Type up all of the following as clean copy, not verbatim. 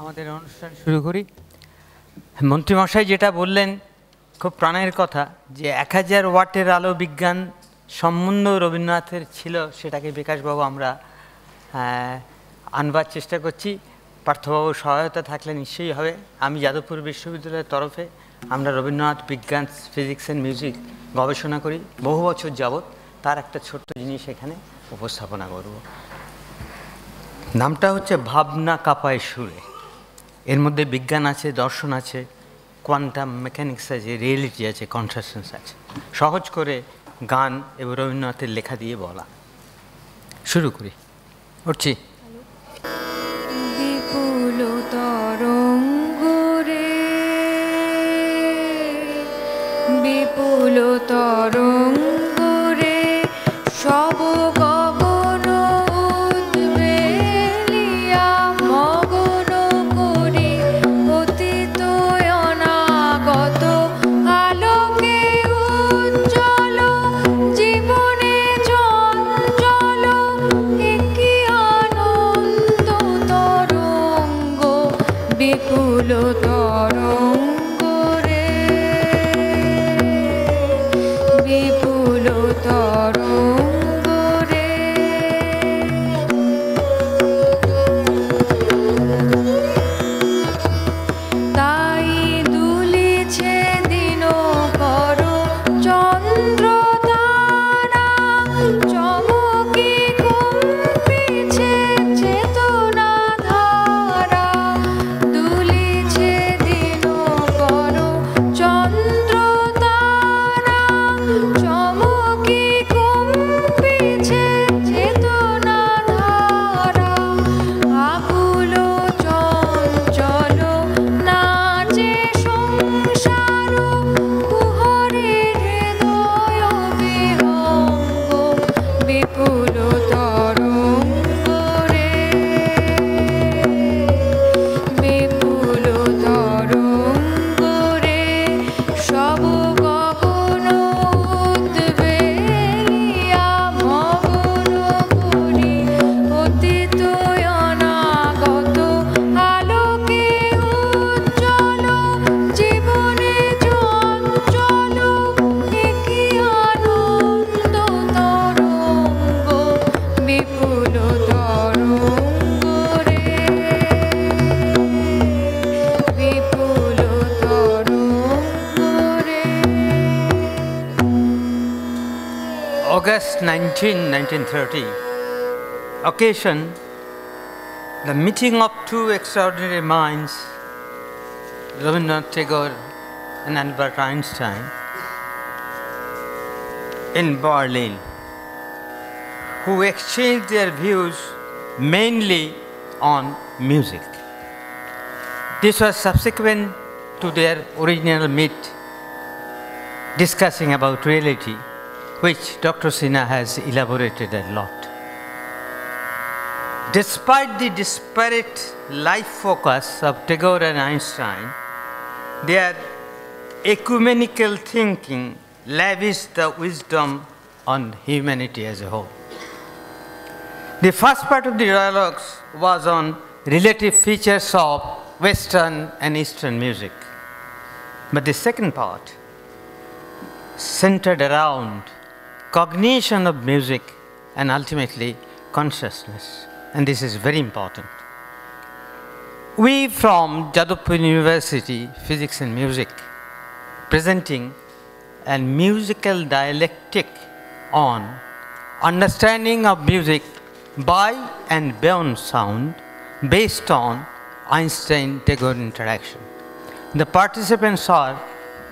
আমাদের অনুষ্ঠান শুরু করি। মন্ত্রীমশাই যেটা বললেন খুব প্রাণের কথা, যে 1000 ওয়াটের আলো বিজ্ঞান সম্বন্ধ রবীন্দ্রনাথের ছিল, সেটাকে বিকাশবাবু আমরা আনবার চেষ্টা করছি। পার্থবাবুর সহায়তা থাকলে নিশ্চয়ই হবে। আমি যাদবপুর বিশ্ববিদ্যালয়ের তরফে আমরা রবীন্দ্রনাথ বিজ্ঞান, ফিজিক্স অ্যান্ড মিউজিক গবেষণা করি বহু বছর যাবৎ। তার একটা ছোট্ট জিনিস এখানে উপস্থাপনা করব। নামটা হচ্ছে ভাবনা কাঁপায় সুরে। এর মধ্যে বিজ্ঞান আছে, দর্শন আছে, কোয়ান্টাম মেকানিক্স আছে, রিয়েলিটি আছে, কনসাসনেস আছে। সহজ করে গান এবং রবীন্দ্রনাথের লেখা দিয়ে বলা। শুরু করি। উঠছি। বিপুল তরঙ্গ রে, বিপুল তরঙ্গ রে, সব গগন উদ্বেলিয়া মগন করি অতীত অনাগত আলোকে উজ্জ্বল জীবনে চঞ্চল একই আনন্দ তরঙ্গ, বিপুল তরঙ্গ রে, বিপুল তরঙ্গ রে। তাই দুলিছে দিনকর চন্দ্র তারা, চমকে কম্পিছে চেতনা ধারা। দুলিছে দিনকর চন্দ্র তারা, চমকে কম্পিছে চেতনা ধারা। আকুল চঞ্চল নাচে সংসার, কুহরে হৃদয় বিহঙ্গ, বিপুল তরঙ্গ রে, বিপুল তরঙ্গ রে, সব গগন উদ্বেলিয়া মগন করি অতীত অনাগত আলোকে উজ্জ্বল জীবনে চঞ্চল একই আনন্দ তরঙ্গ, বিপুল তরঙ্গ রে, বিপুল তরঙ্গ রে। August 19, 1930. Occasion: the meeting of two extraordinary minds, Rabindranath Tagore and Albert Einstein, in Berlin, who exchanged their views mainly on music. This was subsequent to their original meet discussing about reality, which Dr. Sinha has elaborated a lot. Despite the disparate life focus of Tagore and Einstein, their ecumenical thinking lavished the wisdom on humanity as a whole. The first part of the dialogues was on relative features of Western and Eastern music. But the second part centered around cognition of music and ultimately consciousness. And this is very important. We from Jadavpur University, Physics and Music, presenting a musical dialectic on understanding of music by and beyond sound based on Einstein-Tagore interaction. The participants are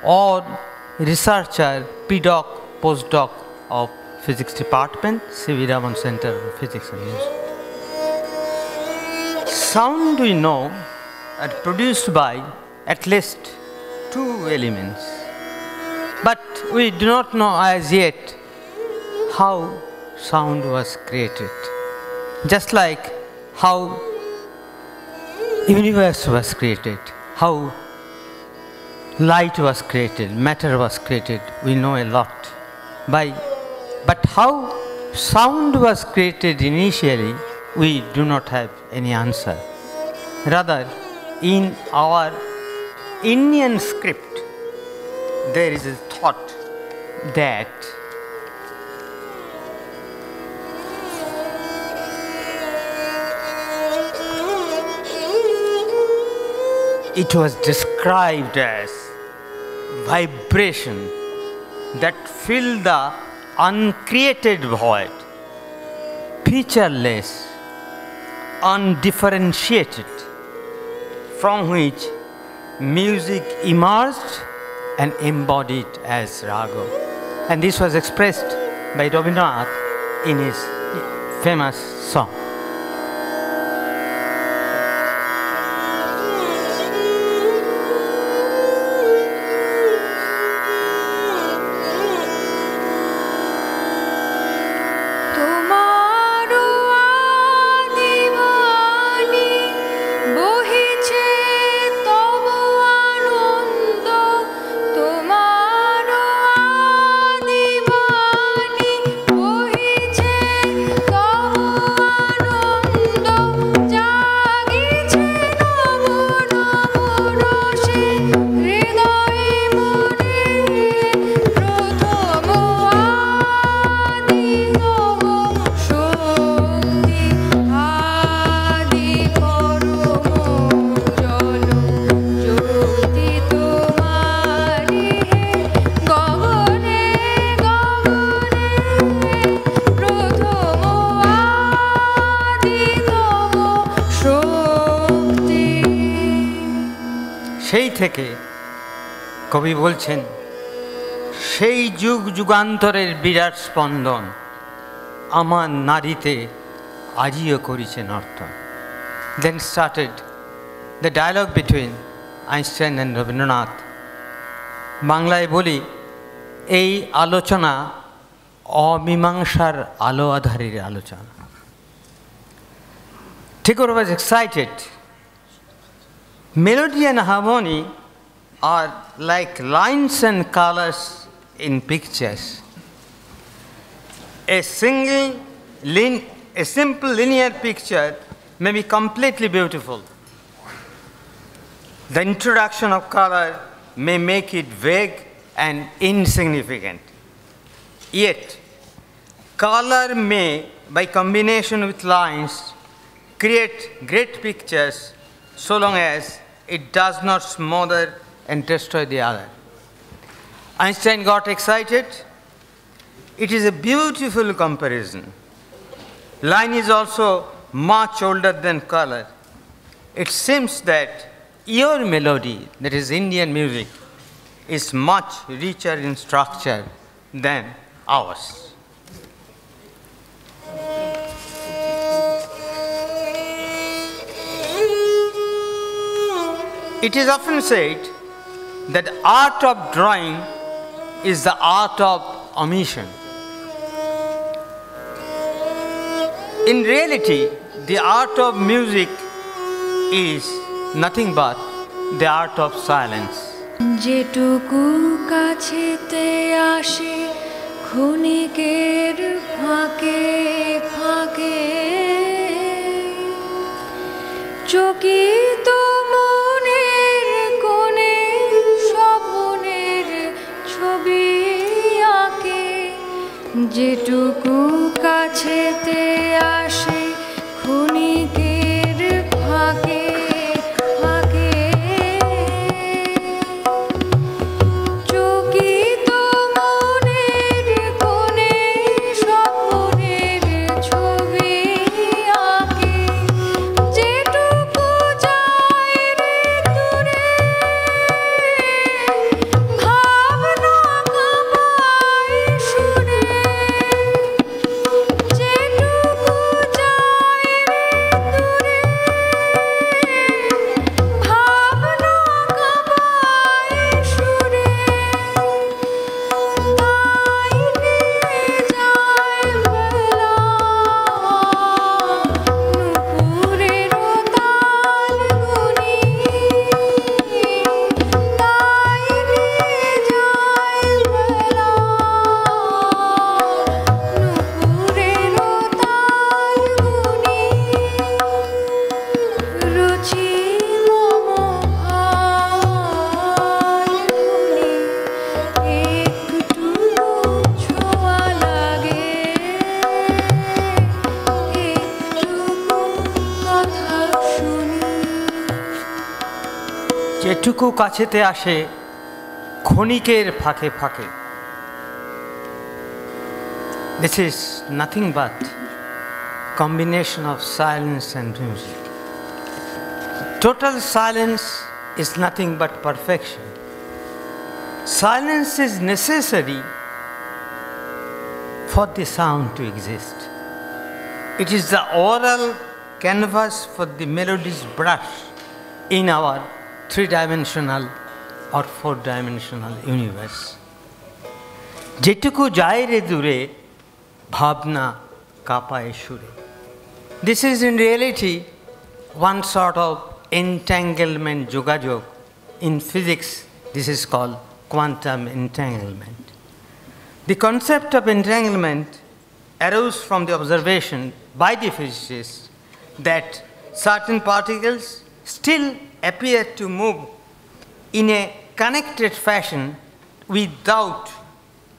all researcher, pre-doc, postdoc of Physics Department, C.V. Raman Center for Physics and Music. Sound, we know, are produced by at least two elements, but we do not know as yet how sound was created. Just like how universe was created, how light was created, matter was created, we know a lot. But how sound was created initially, we do not have any answer. Rather, in our Indian script, there is a thought that it was described as vibration that filled the uncreated void, featureless, undifferentiated, from which music emerged and embodied as raga. And this was expressed by Rabindranath in his famous song. সেই থেকে কবি বলছেন সেই যুগ যুগান্তরের বিরাট স্পন্দন আমার নারীতে আজিও করিছে নর্তন। Then started the dialogue between Einstein and Rabindranath. বাংলায় বলি এই আলোচনা অমীমাংসার আলো আধারের আলোচনা। Tagore was excited. Melody and harmony are like lines and colors in pictures. A simple linear picture may be completely beautiful. The introduction of color may make it vague and insignificant. Yet, color may, by combination with lines, create great pictures so long as it does not smother and destroy the other. Einstein got excited. It is a beautiful comparison. Line is also much older than color. It seems that your melody, that is Indian music, is much richer in structure than ours. It is often said that the art of drawing is the art of omission. In reality, the art of music is nothing but the art of silence. যেটুকু কাছেতে আসে ক্ষণিকের ফাঁকে ফাঁকে চকিত মনের কোণে স্বপ্নের ছবি আঁকে যেটুকু কাছেতে আসে ক্ষণিকের ফাঁকে যেটুকু কাছেতে আসে ক্ষণিকের ফাঁকে ফাঁকে। This is nothing but combination of silence and music. Total silence is nothing but perfection. Silence is necessary for the sound to exist. It is the oral canvas for the melody's brush in our three-dimensional or four-dimensional universe. যেটুকু যায় রে দূরে ভাবনা কাঁপায় সুরে. This is in reality one sort of entanglement যোগাযোগ. In physics, this is called quantum entanglement. The concept of entanglement arose from the observation by the physicists that certain particles still appear to move in a connected fashion without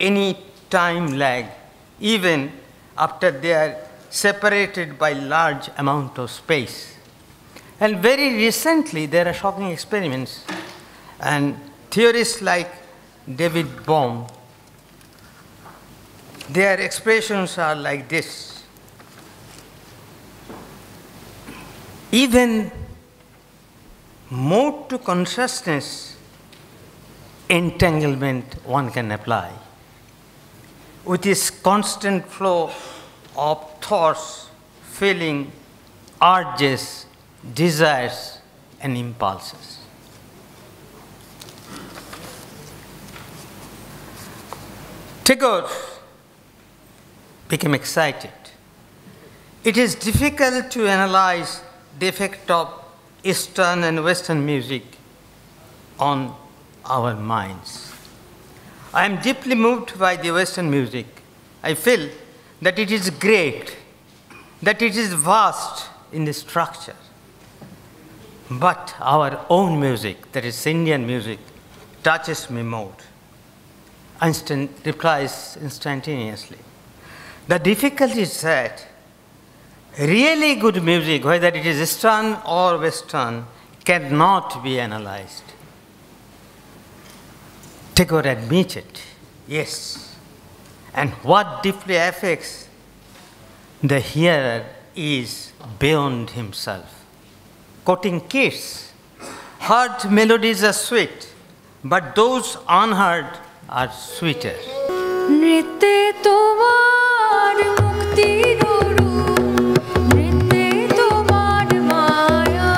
any time lag, even after they are separated by large amount of space. And very recently there are shocking experiments, and theorists like David Bohm, their expressions are like this: even mode to consciousness entanglement one can apply with this constant flow of thoughts, feeling, urges, desires, and impulses. Tagore became excited. It is difficult to analyze the effect of Eastern and Western music on our minds. I am deeply moved by the Western music. I feel that it is great, that it is vast in the structure. But our own music, that is Indian music, touches me more. Einstein replies instantaneously. The difficulty is that really good music, whether it is Eastern or Western, cannot be analyzed. Tagore admitted, yes. And what deeply affects the hearer is beyond himself. Quoting Keats, heard melodies are sweet, but those unheard are sweeter. নৃত্যে তোমার মুক্তির রূপ, নৃত্যে তোমার মায়া,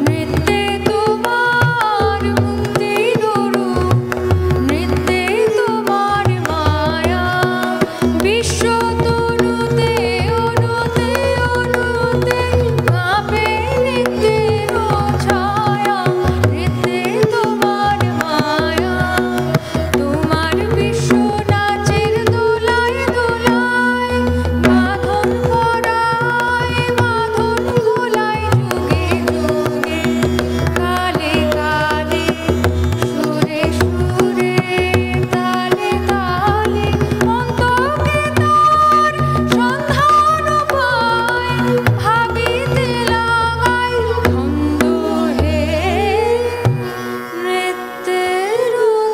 নৃত্যে তোমার মুক্তির রূপ, নৃত্যে তোমার মায়া, বিশ্ব তনুতে অনুতে অনুতে কাঁপে নৃত্যের ছায়া, নৃত্যে তোমার মায়া, তোমার বিশ্ব নাচের দোলায় দোলায়, বাঁধন পরায় বাঁধন খোলায়, যুগে যুগে কালে কালে, সুরে সুরে তালে তালে, অন্তকে তার সন্ধান পায়, ভাবিতে লাগাই ছন্দ হে, নৃত্যের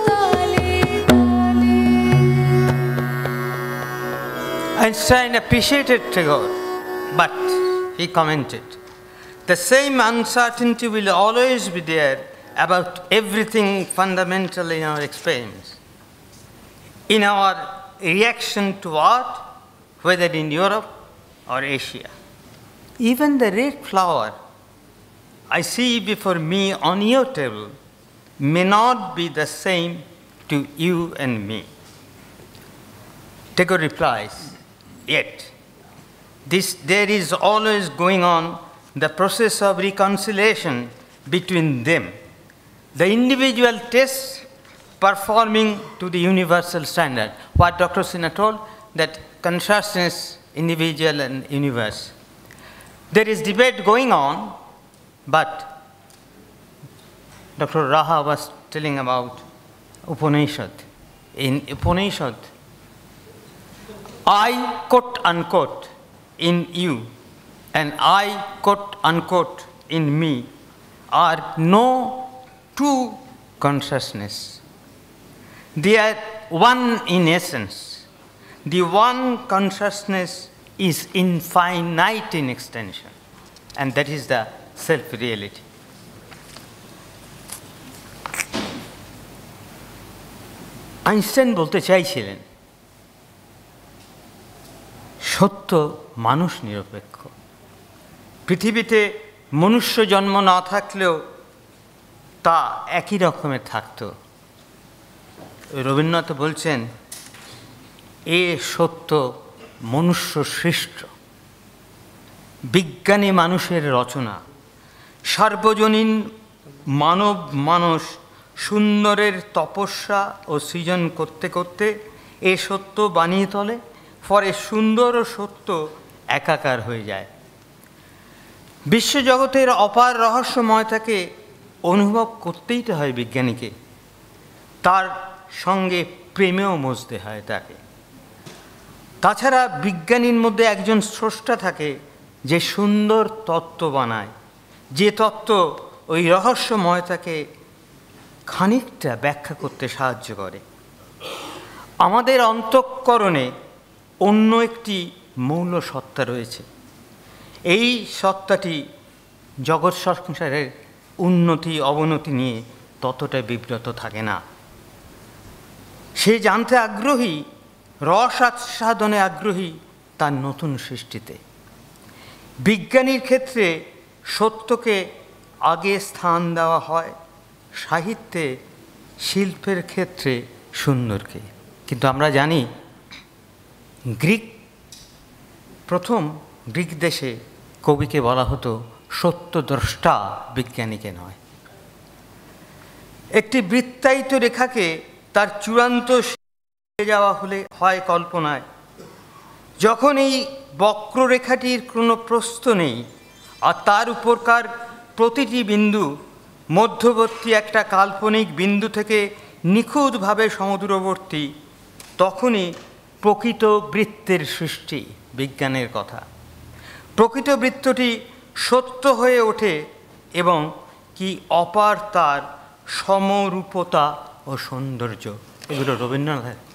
তালে তালে। Einstein appreciated Tagore, but he commented, the same uncertainty will always be there about everything fundamental in our experience. In our reaction to art, whether in Europe or Asia. Even the red flower I see before me on your table may not be the same to you and me. Tagore replies, yet there is always going on the process of reconciliation between them, the individual tests performing to the universal standard. What Dr. Sinha told, that consciousness, individual and universe. There is debate going on, but Dr. Raha was telling about Upanishad. In Upanishad, I, quote unquote, in you, and I, quote unquote, in me, are no two consciousness. They are one in essence. The one consciousness is infinite in extension, and that is the self-reality. Einstein বলতে চাইছিলেন সত্য মানুষ নিরপেক্ষ। পৃথিবীতে মনুষ্য জন্ম না থাকলেও তা একই রকমের থাকত। রবীন্দ্রনাথ বলছেন এ সত্য মনুষ্য সৃষ্ট, বিজ্ঞানী মানুষের রচনা, সার্বজনীন মানব মানস সুন্দরের তপস্যা ও সৃজন করতে করতে এ সত্য বানিয়ে তোলে, ফলে সুন্দর ও সত্য একাকার হয়ে যায়। বিশ্বজগতের অপার রহস্যময়তাকে অনুভব করতেই তো হয় বিজ্ঞানীকে, তার সঙ্গে প্রেমেও মজতে হয় তাকে। তাছাড়া বিজ্ঞানীর মধ্যে একজন স্রষ্টা থাকে যে সুন্দর তত্ত্ব বানায়, যে তত্ত্ব ওই রহস্যময়তাকে খানিকটা ব্যাখ্যা করতে সাহায্য করে। আমাদের অন্তঃকরণে অন্য একটি মৌল সত্তা রয়েছে। এই সত্তাটি জগৎ সংসারের উন্নতি অবনতি নিয়ে ততটা বিব্রত থাকে না। সে জানতে আগ্রহী, রস আস্বাদনে আগ্রহী তার নতুন সৃষ্টিতে। বিজ্ঞানীর ক্ষেত্রে সত্যকে আগে স্থান দেওয়া হয়, সাহিত্যে শিল্পের ক্ষেত্রে সুন্দরকে। কিন্তু আমরা জানি প্রথম গ্রিক দেশে কবিকে বলা হতো সত্যদ্রষ্টা, বিজ্ঞানীকে নয়। একটি বৃত্তায়িত রেখাকে তার চূড়ান্ত যাওয়া হলে হয় কল্পনায়। যখন এই বক্ররেখাটির কোনো প্রস্থ নেই আর তার উপরকার প্রতিটি বিন্দু মধ্যবর্তী একটা কাল্পনিক বিন্দু থেকে নিখুঁতভাবে সমদূরবর্তী, তখনই প্রকৃত বৃত্তের সৃষ্টি, বিজ্ঞানের কথা। প্রকৃত বৃত্তটি সত্য হয়ে ওঠে এবং কি অপার তার সমরূপতা ও সৌন্দর্য। এগুলো রবীন্দ্রনাথের কথা।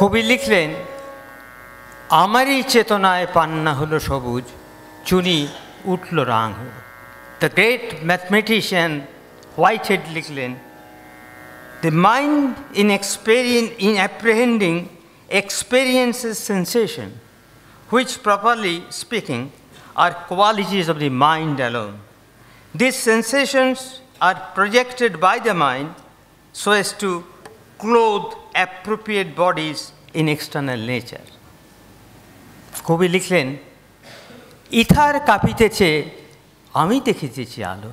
কবি লিখলেন, আমারই চেতনায় পান্না হলো সবুজ, চুনি উঠল রাং। দ্য গ্রেট ম্যাথমেটিশিয়ান হোয়াইটহেড লিখলেন, the mind in apprehending experiences sensation which properly speaking are qualities of the mind alone. These sensations are projected by the mind so as to clothe appropriate bodies in external nature. কবি লিখলেন, ether কাঁপিতেছে, আমি দেখিতেছি আলো।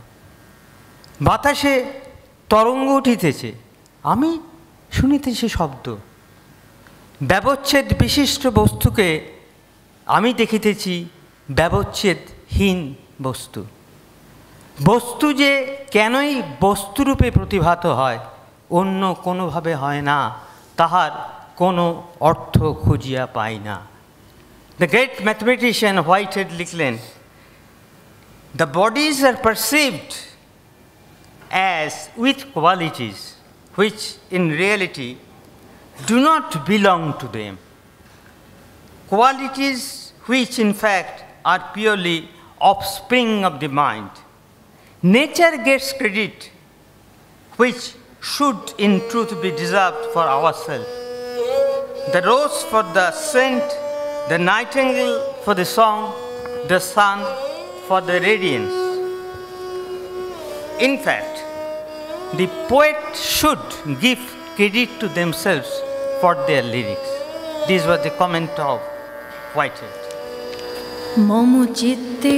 বাতাসে তরঙ্গ উঠিতেছে, আমি শুনিতেছি শব্দ। ব্যবচ্ছেদ বিশিষ্ট বস্তুকে আমি দেখিতেছি ব্যবচ্ছেদহীন বস্তু। বস্তু যে কেনই বস্তুরূপে প্রতিভাত হয়, অন্য কোনোভাবে হয় না, তাহার কোনো অর্থ খুঁজিয়া পাই না। The great mathematician Whitehead লিখলেন, the bodies are perceived as with qualities which in reality do not belong to them. Qualities which in fact are purely offspring of the mind. Nature gets credit which should in truth be deserved for ourselves. The rose for the scent, the nightingale for the song, the sun for the radiance. In fact, the poet should give credit to themselves for their lyrics. This was the comment of Whitehead. মম চিত্তে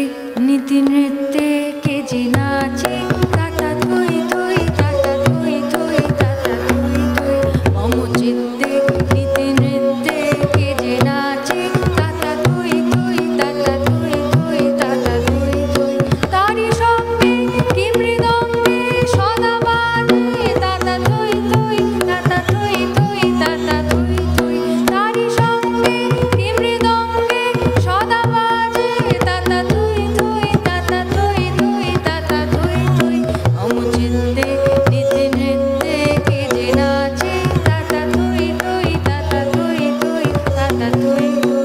নীতি নৃত্যে কে যে নাচে, তাতা থই থই, তাতা থই থই, তাতা থই থই। মম চিত্তে নীতি নৃত্যে কে যে নাচে, তাতা থই থই, তাতা থই থই, তাতা থই থই। তারি সঙ্গে কি মৃদঙ্গে সদা বাজে, তাতা থই থই, তাতা থই থই, তাতা থই থই। তারি সঙ্গে কি মৃদঙ্গে সদা বাজে, তাতা থই থই, তাতা থই থই, তাতা থই থই। মম চিত্তে নীতি নৃত্যে কে যে নাচে, তাতা থই থই, তাতা থই থই, তাতা থই থই।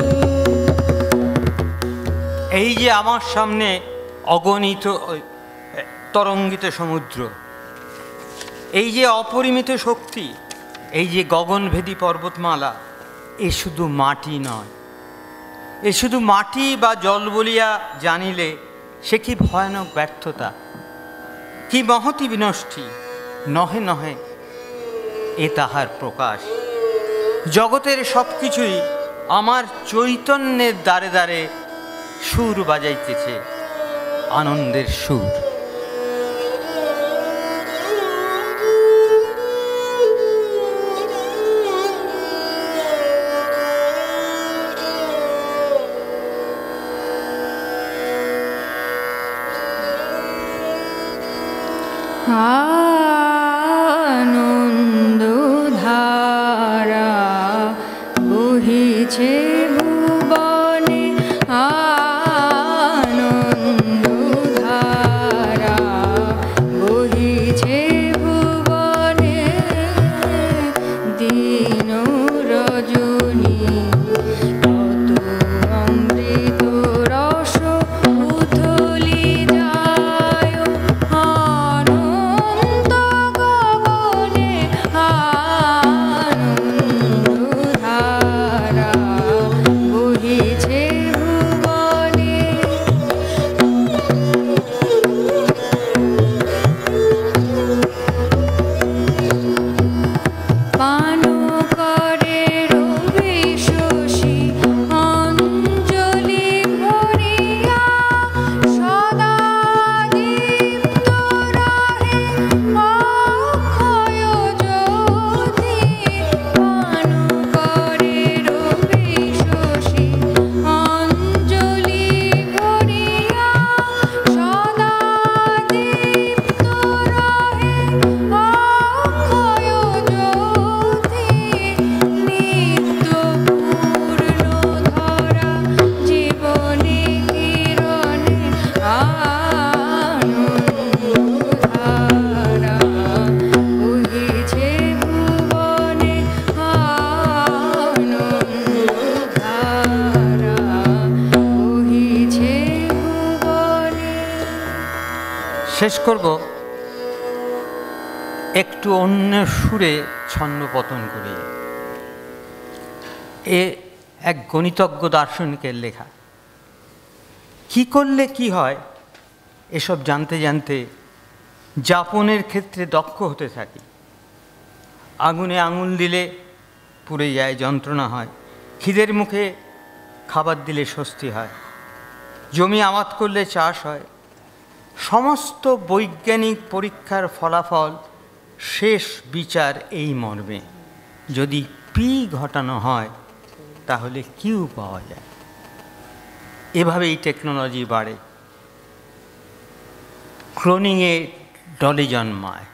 এই যে আমার সামনে অগণিত তরঙ্গিত সমুদ্র, এই যে অপরিমিত শক্তি, এই যে গগনভেদী পর্বতমালা, এ শুধু মাটি নয়। এ শুধু মাটি বা জল বলিয়া জানিলে সে কি ভয়ানক ব্যর্থতা, কি মহতি বিনষ্টি। নহে নহে এ তাহার প্রকাশ। জগতের সব কিছুই আমার চৈতন্যের দ্বারে দ্বারে সুর বাজাইতেছে, আনন্দের সুর। আনন্দ ধারা বহিছে ভুবনে, আনন্দ ধারা বহিছে ভুবনে। দিন রজনী কত অমৃত রস উথলি যায়, আনন্দ গগনে আনন্দ ধারা বহিছে ভুবনে। পান করে রবি শশী অঞ্জলি ভরিয়া, সদা দীপ্ত রহে অক্ষয় জ্যোতি। পান করে রবি শশী অঞ্জলি ভরিয়া, সদা দীপ্ত রহে অক্ষয় জ্যোতি। নিত্য পূর্ণ ধরা জীবনে কিরণে, আনন্দ ধারা বহিছে ভুবনে, আনন্দ ধারা বহিছে ভুবনে। শেষ করব একটু অন্য সুরে ছন্দপতন করি। এ এক গণিতজ্ঞ দার্শনিকের লেখা। কি করলে কি হয় এসব জানতে জানতে যাপনের ক্ষেত্রে দক্ষ হতে থাকি। আগুনে আঙুল দিলে পুড়ে যায়, যন্ত্রণা হয়। খিদের মুখে খাবার দিলে স্বস্তি হয়। জমি আবাদ করলে চাষ হয়। সমস্ত বৈজ্ঞানিক পরীক্ষার ফলাফল শেষ বিচার এই মর্মে, যদি পি ঘটানো হয় তাহলে কিউ পাওয়া যায়। এভাবেই টেকনোলজি বাড়ে, ক্লোনিংয়ে ডলি জন্মায়।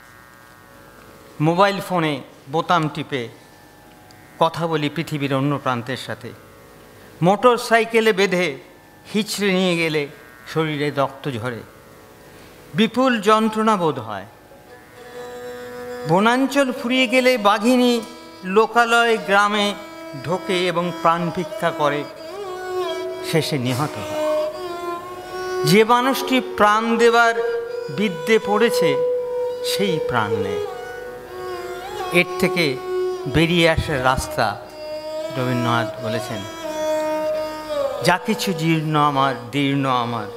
মোবাইল ফোনে বোতাম টিপে কথা বলি পৃথিবীর অন্য প্রান্তের সাথে। মোটর সাইকেলে বেঁধে হিচড়ে নিয়ে গেলে শরীরে রক্ত ঝরে, বিপুল যন্ত্রণা বোধ হয়। বনাঞ্চল ফুরিয়ে গেলে বাঘিনী লোকালয় গ্রামে ঢোকে এবং প্রাণ ভিক্ষা করে, শেষে নিহত হয়। যে মানুষটি প্রাণ দেবার বিদ্যে পড়েছে সেই প্রাণ নেয়। এর থেকে বেরিয়ে আসার রাস্তা রবীন্দ্রনাথ বলেছেন, যা কিছু জীর্ণ আমার, দীর্ণ আমার,